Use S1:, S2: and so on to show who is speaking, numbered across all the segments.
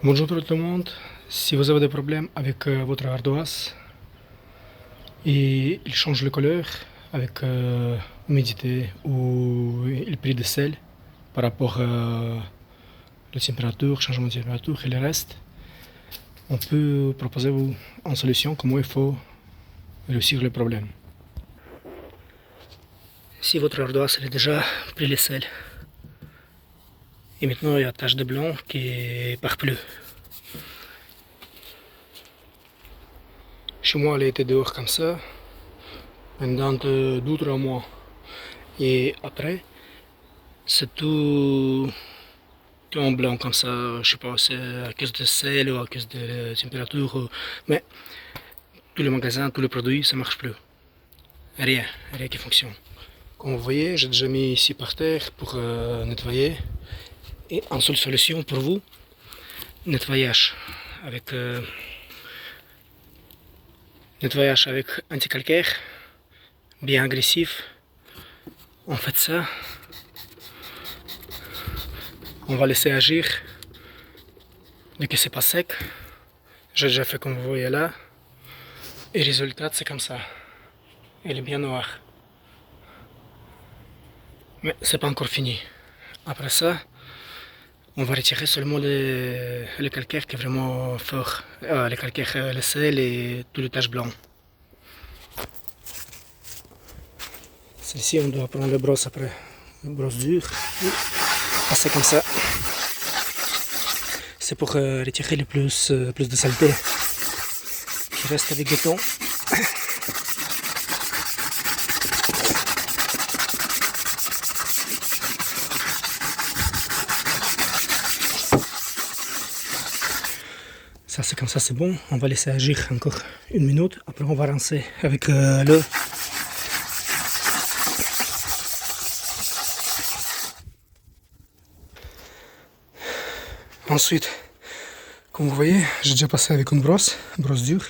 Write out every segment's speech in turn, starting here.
S1: Bonjour tout le monde. Si vous avez des problèmes avec votre ardoise et il change de couleur avec humidité ou le prix de sel par rapport à la température, changement de température et le reste, on peut proposer vous une solution comment il faut réussir le problème. Si votre ardoise est déjà pris le sel et maintenant il y a tache de blanc qui part plus. Chez moi, elle était dehors comme ça pendant 2-3 mois. Et après, c'est tout en blanc comme ça. Je sais pas, c'est à cause de sel ou à cause de la température. Mais tous les magasins, tous les produits, ça marche plus. Rien, rien qui fonctionne. Comme vous voyez, j'ai déjà mis ici par terre pour nettoyer. Et une seule solution pour vous, nettoyage avec anti-calcaire, bien agressif. On fait ça. On va laisser agir. Dès que c'est pas sec, j'ai déjà fait comme vous voyez là. Et résultat, c'est comme ça. Elle est bien noire. Mais c'est pas encore fini. Après ça, on va retirer seulement le calcaire qui est vraiment fort. Le calcaire, le sel et toutes les taches blanches. Celle-ci, on doit prendre la brosse après. La brosse dure. Passer comme ça. C'est pour retirer le plus de saleté qui reste avec le temps. Ça c'est comme ça, c'est bon. On va laisser agir encore 1 minute. Après on va rincer avec l'eau. Ensuite, comme vous voyez, j'ai déjà passé avec une brosse dure,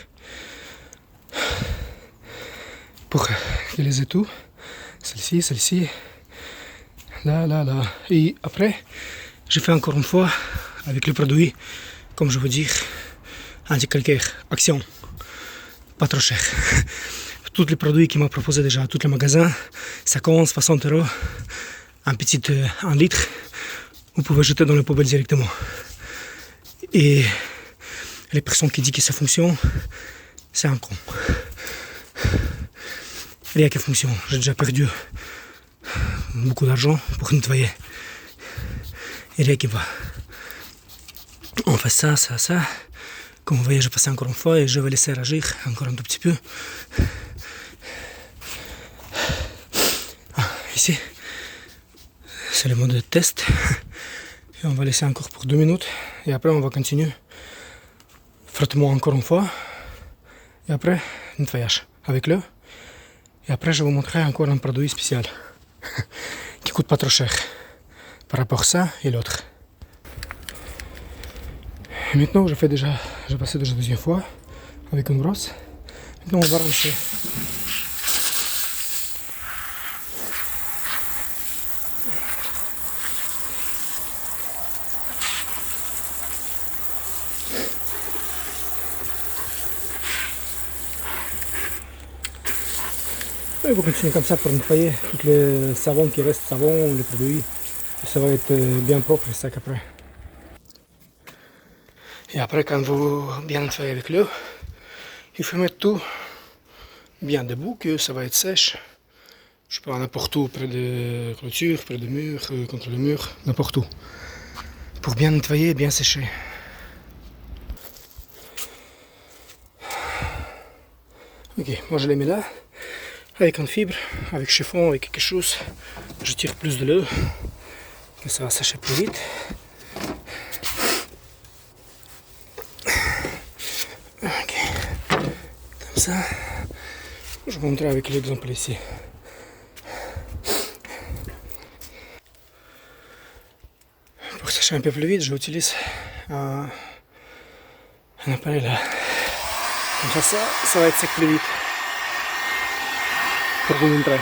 S1: pour utiliser tout. Celle-ci, là. Et après, je fais encore une fois avec le produit, comme je veux dire, anti-calcaire, Action, pas trop cher. Tous les produits qu'il m'a proposé déjà, tous les magasins, 50, 60 euros, un petit 1 litre, vous pouvez jeter dans la poubelle directement. Et les personnes qui disent que ça fonctionne, c'est un con. Rien qui fonctionne. J'ai déjà perdu beaucoup d'argent pour nettoyer. Et rien qui va. On fait ça. Comme vous voyez, je passe encore une fois et je vais laisser agir encore un tout petit peu. Ici, c'est le mode de test. Et on va laisser encore pour 2 minutes. Et après, on va continuer. Frottement encore une fois. Et après, nettoyage avec l'eau. Et après, je vais vous montrer encore un produit spécial qui coûte pas trop cher par rapport à ça et l'autre. Et maintenant, j'ai passé déjà 2e fois avec une brosse. Maintenant, on va rincer. Et vous continuez comme ça pour nettoyer tout le savon qui reste, les produits. Et ça va être bien propre et sec après. Et après, quand vous bien nettoyez avec l'eau, il faut mettre tout bien debout, que ça va être sèche. Je sais pas, n'importe où, près de clôture, près de mur, contre le mur, n'importe où. Pour bien nettoyer, bien sécher. Ok, moi je les mets là, avec une fibre, avec chiffon, avec quelque chose. Je tire plus de l'eau, que ça va sécher plus vite. Ok, comme ça. Je vais montrer avec l'exemple ici. Pour sécher un peu plus vite, j'utilise un appareil là. Comme ça va être sec plus vite. Pour vous montrer.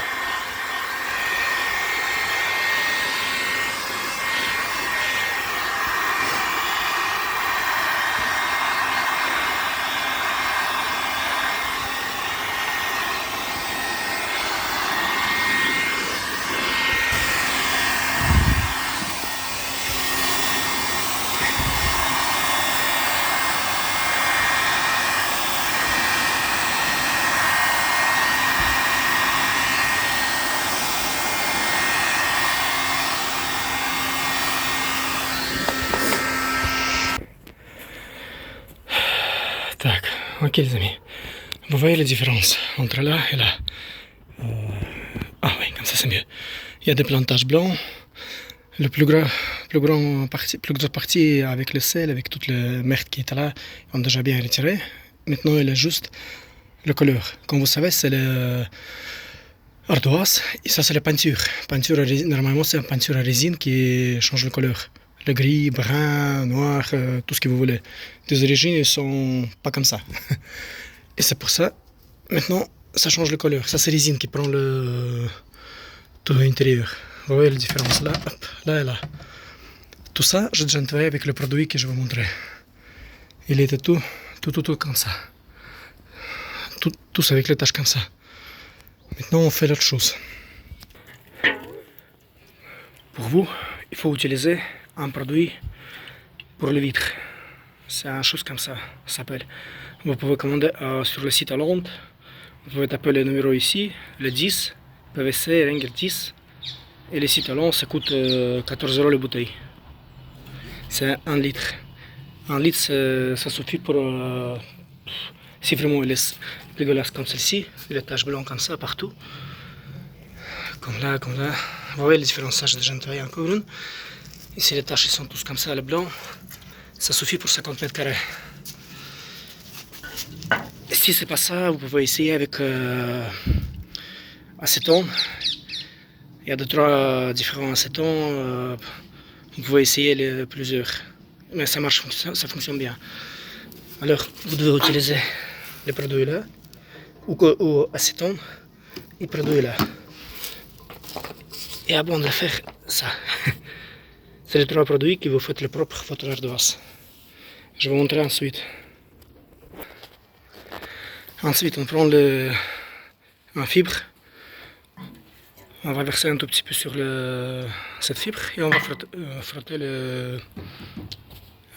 S1: Ok les amis, vous voyez la différence entre là et là. Ah oui, comme ça c'est mieux. Il y a des plantages blancs. Le plus grosse partie avec le sel, avec toute la merde qui était là, on a déjà bien retiré. Maintenant il est juste la couleur. Comme vous savez, c'est le ardoise et ça c'est la peinture. Normalement c'est une peinture à résine qui change la couleur. Le gris, brun, noir, tout ce que vous voulez. Des origines, ils sont pas comme ça. Et c'est pour ça, maintenant, ça change la couleur. Ça c'est résine qui prend tout l'intérieur. Vous voyez la différence là, hop, là et là. Tout ça, j'ai déjà nettoyé avec le produit que je vais vous montrer. Il était tout comme ça. Tous avec les taches comme ça. Maintenant, on fait l'autre chose. Pour vous, il faut utiliser un produit pour les vitres. C'est une chose comme ça s'appelle. Vous pouvez commander sur le site à Londres. Vous pouvez taper le numéro ici, le 10, PVC, Ringer 10. Et le site à Londres, ça coûte 14 € la bouteille. C'est 1 litre. 1 litre, ça suffit pour... si vraiment il est dégueulasse comme celle-ci, les taches blanches comme ça partout. Comme là. Vous voyez les différences, j'ai déjà nettoyé encore une. Ici les taches sont tous comme ça, le blanc. Ça suffit pour 50 mètres carrés. Si c'est pas ça, vous pouvez essayer avec acétone. Il y a 2-3 différents acétones. Vous pouvez essayer plusieurs. Mais ça marche, ça fonctionne bien. Alors, vous devez utiliser les produits là, ou acétone, et produits là. Et avant de faire ça, c'est les 3 produits qui vous font le propre votre ardoise. Je vais vous montrer ensuite. Ensuite, on prend un fibre. On va verser un tout petit peu sur cette fibre et on va frotter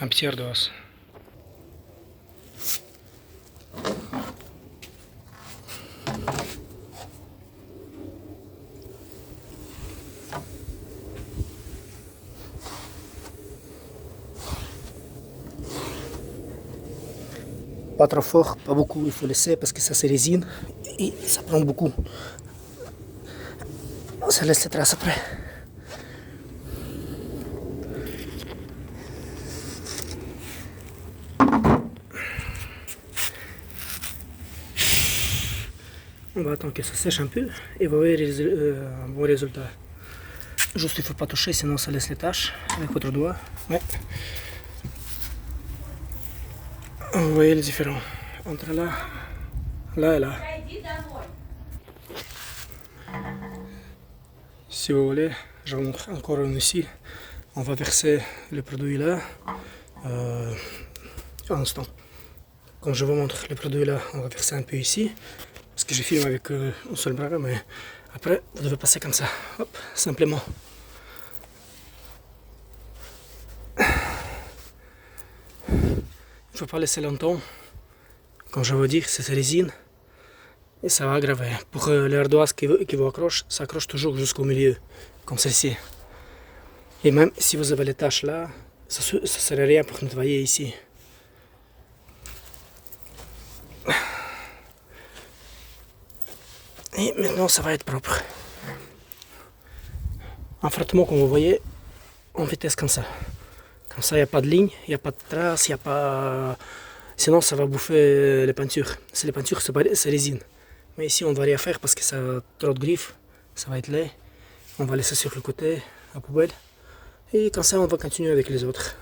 S1: un petit ardoise. Pas trop fort, pas beaucoup, il faut laisser parce que ça c'est résine et ça prend beaucoup. Ça laisse les traces après. On va attendre que ça sèche un peu et vous voyez un bon résultat. Juste il ne faut pas toucher sinon ça laisse les taches avec votre doigt. Ouais. Vous voyez les différents entre là et là. Si vous voulez, je vous montre encore une ici. On va verser le produit là. Un instant. Comme je vous montre le produit là, on va verser un peu ici. Parce que je filme avec un seul bras, mais après vous devez passer comme ça. Hop, simplement. Il ne faut pas laisser longtemps. Comme je vous dis, c'est résine. Et ça va aggraver. Pour l'ardoise qui vous accroche, ça accroche toujours jusqu'au milieu. Comme celle-ci. Et même si vous avez les taches là, ça ne sert à rien pour nettoyer ici. Et maintenant ça va être propre. Un frottement comme vous voyez, en vitesse comme ça. Comme ça il n'y a pas de ligne, il n'y a pas de traces, il n'y a pas... Sinon ça va bouffer les peintures. C'est les peintures, c'est résine. Mais ici on ne va rien faire parce que ça a trop de griffes, ça va être laid. On va laisser sur le côté, à la poubelle. Et comme ça on va continuer avec les autres.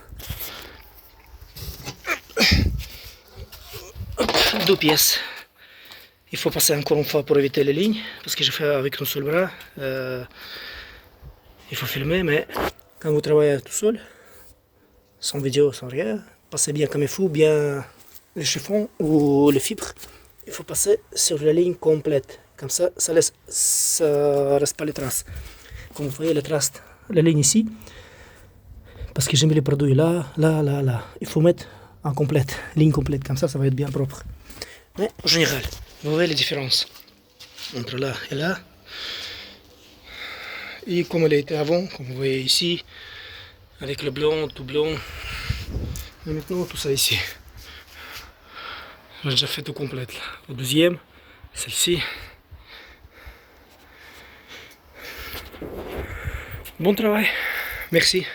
S1: 2 pièces. Il faut passer encore une fois pour éviter les lignes, parce que je fais avec un seul bras. Il faut filmer, mais quand vous travaillez tout seul, sans vidéo, sans rien, passez bien comme il faut, bien le chiffon ou les fibres. Il faut passer sur la ligne complète. Comme ça, ça reste pas les traces. Comme vous voyez les traces, la ligne ici, parce que j'ai mis les produits là. Il faut mettre en complète, ligne complète, comme ça, ça va être bien propre. Mais en général, vous voyez les différences entre là et là. Et comme elle a été avant, comme vous voyez ici, avec le blanc, tout blanc. Et maintenant tout ça ici. J'ai déjà fait tout complète là. Au deuxième, celle-ci. Bon travail, merci.